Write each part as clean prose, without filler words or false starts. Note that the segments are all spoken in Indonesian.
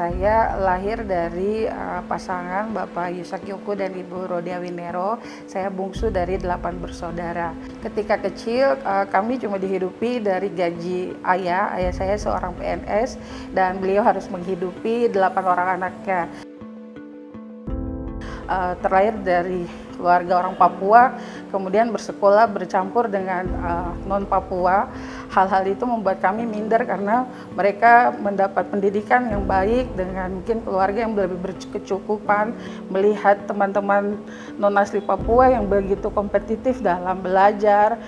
Saya lahir dari pasangan Bapak Yusak Yoko dan Ibu Rodia Winero. Saya bungsu dari 8 bersaudara. Ketika kecil kami cuma dihidupi dari gaji ayah. Ayah saya seorang PNS dan beliau harus menghidupi 8 orang anaknya. Terlahir dari keluarga orang Papua, kemudian bersekolah bercampur dengan non-Papua. Hal-hal itu membuat kami minder karena mereka mendapat pendidikan yang baik dengan mungkin keluarga yang lebih berkecukupan, melihat teman-teman non-asli Papua yang begitu kompetitif dalam belajar.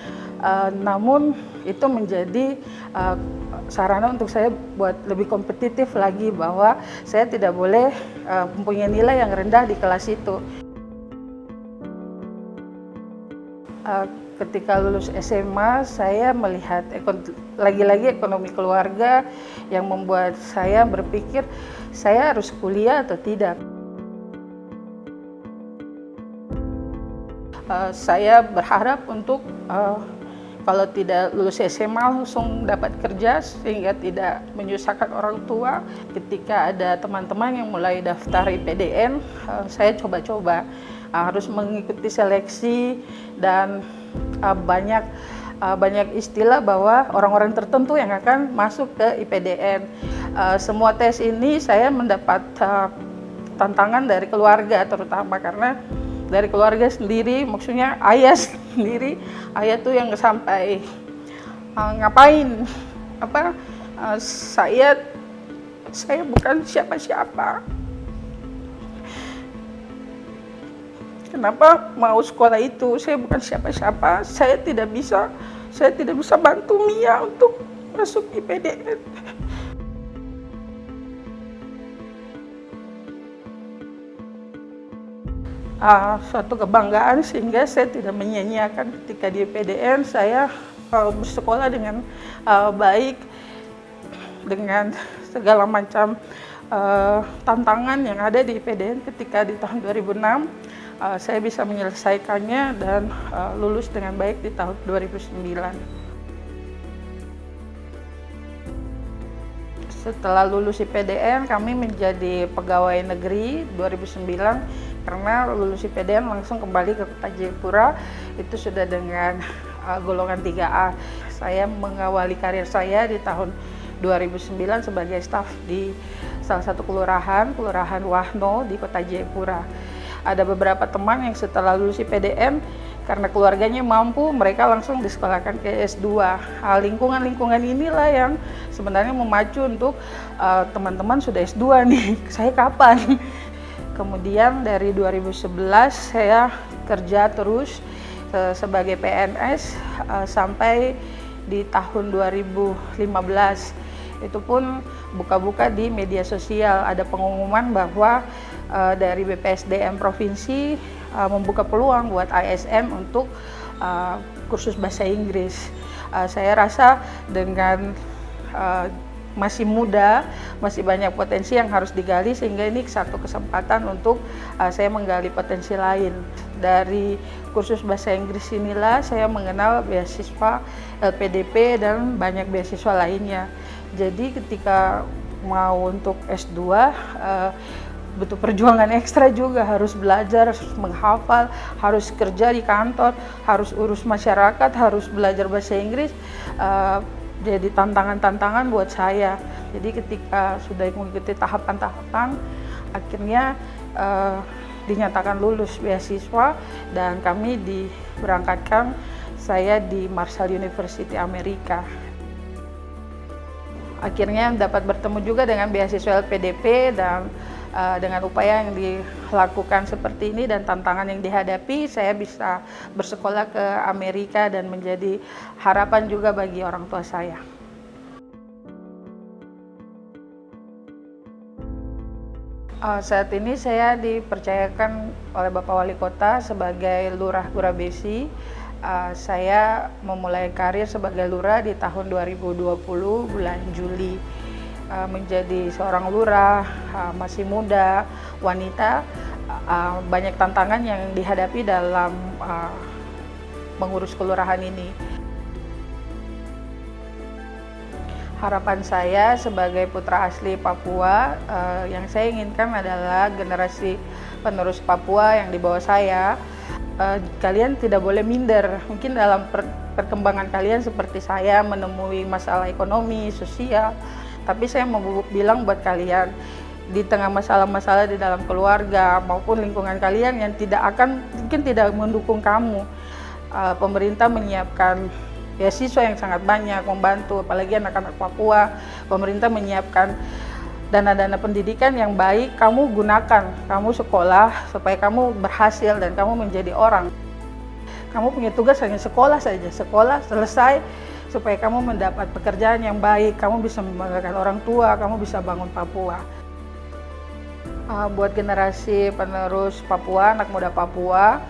Namun itu menjadi sarana untuk saya buat lebih kompetitif lagi, bahwa saya tidak boleh mempunyai nilai yang rendah di kelas itu. Ketika lulus SMA, saya melihat lagi-lagi ekonomi keluarga yang membuat saya berpikir saya harus kuliah atau tidak. Saya berharap untuk kalau tidak lulus SMA langsung dapat kerja sehingga tidak menyusahkan orang tua. Ketika ada teman-teman yang mulai daftar IPDN, saya coba-coba harus mengikuti seleksi dan banyak istilah bahwa orang-orang tertentu yang akan masuk ke IPDN. Semua tes ini saya mendapat tantangan dari keluarga, terutama karena dari keluarga sendiri, maksudnya ayah sendiri, ayah tuh yang sampai ngapain, saya bukan siapa-siapa. Kenapa mau sekolah itu? Saya bukan siapa-siapa. Saya tidak bisa bantu Mia untuk masuk IPDN. Suatu kebanggaan sehingga saya tidak menyia-nyiakan ketika di IPDN. Saya bersekolah dengan baik, dengan segala macam tantangan yang ada di IPDN. Ketika di tahun 2006 saya bisa menyelesaikannya dan lulus dengan baik di tahun 2009. Setelah lulus IPDN, kami menjadi pegawai negeri 2009. Karena lulus IPDN langsung kembali ke Kota Jayapura, itu sudah dengan golongan 3A. Saya mengawali karir saya di tahun 2009 sebagai staf di salah satu kelurahan Wahno di Kota Jayapura. Ada beberapa teman yang setelah lulus IPDN, karena keluarganya mampu, mereka langsung disekolahkan ke S2. Lingkungan-lingkungan inilah yang sebenarnya memacu untuk teman-teman sudah S2 nih, saya kapan? Kemudian dari 2011 saya kerja terus sebagai PNS sampai di tahun 2015. Itu pun buka-buka di media sosial, ada pengumuman bahwa dari BPSDM Provinsi membuka peluang buat ASN untuk kursus bahasa Inggris. Saya rasa dengan masih muda, masih banyak potensi yang harus digali, sehingga ini satu kesempatan untuk saya menggali potensi lain. Dari kursus bahasa Inggris inilah saya mengenal beasiswa LPDP dan banyak beasiswa lainnya. Jadi ketika mau untuk S2 butuh perjuangan ekstra juga, harus belajar, harus menghafal, harus kerja di kantor, harus urus masyarakat, harus belajar bahasa Inggris. Jadi tantangan-tantangan buat saya. Jadi ketika sudah mengikuti tahapan-tahapan, akhirnya dinyatakan lulus beasiswa dan kami diberangkatkan saya di Marshall University Amerika. Akhirnya dapat bertemu juga dengan beasiswa LPDP dan dengan upaya yang dilakukan seperti ini dan tantangan yang dihadapi, saya bisa bersekolah ke Amerika dan menjadi harapan juga bagi orang tua saya. Saat ini saya dipercayakan oleh Bapak Wali Kota sebagai Lurah Gurabesi. Saya memulai karir sebagai lurah di tahun 2020 bulan Juli. Menjadi seorang lurah, masih muda, wanita, banyak tantangan yang dihadapi dalam mengurus kelurahan ini. Harapan saya sebagai putra asli Papua, yang saya inginkan adalah generasi penerus Papua yang di bawah saya, kalian tidak boleh minder. Mungkin dalam perkembangan kalian seperti saya menemui masalah ekonomi, sosial, tapi saya mau bilang buat kalian, di tengah masalah-masalah di dalam keluarga maupun lingkungan kalian yang mungkin tidak mendukung kamu, pemerintah menyiapkan beasiswa yang sangat banyak membantu, apalagi anak-anak Papua. Pemerintah menyiapkan dana-dana pendidikan yang baik, kamu gunakan, kamu sekolah supaya kamu berhasil dan kamu menjadi orang. Kamu punya tugas hanya sekolah saja, sekolah selesai supaya kamu mendapat pekerjaan yang baik, kamu bisa membanggakan orang tua, kamu bisa bangun Papua. Buat generasi penerus Papua, anak muda Papua,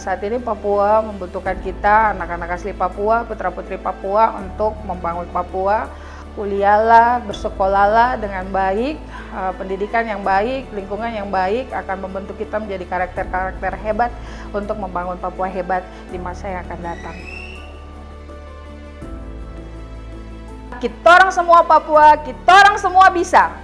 saat ini Papua membutuhkan kita, anak-anak asli Papua, putra-putri Papua, untuk membangun Papua. Kuliahlah, bersekolahlah dengan baik, pendidikan yang baik, lingkungan yang baik akan membentuk kita menjadi karakter-karakter hebat untuk membangun Papua hebat di masa yang akan datang. Kita orang semua Papua, kita orang semua bisa.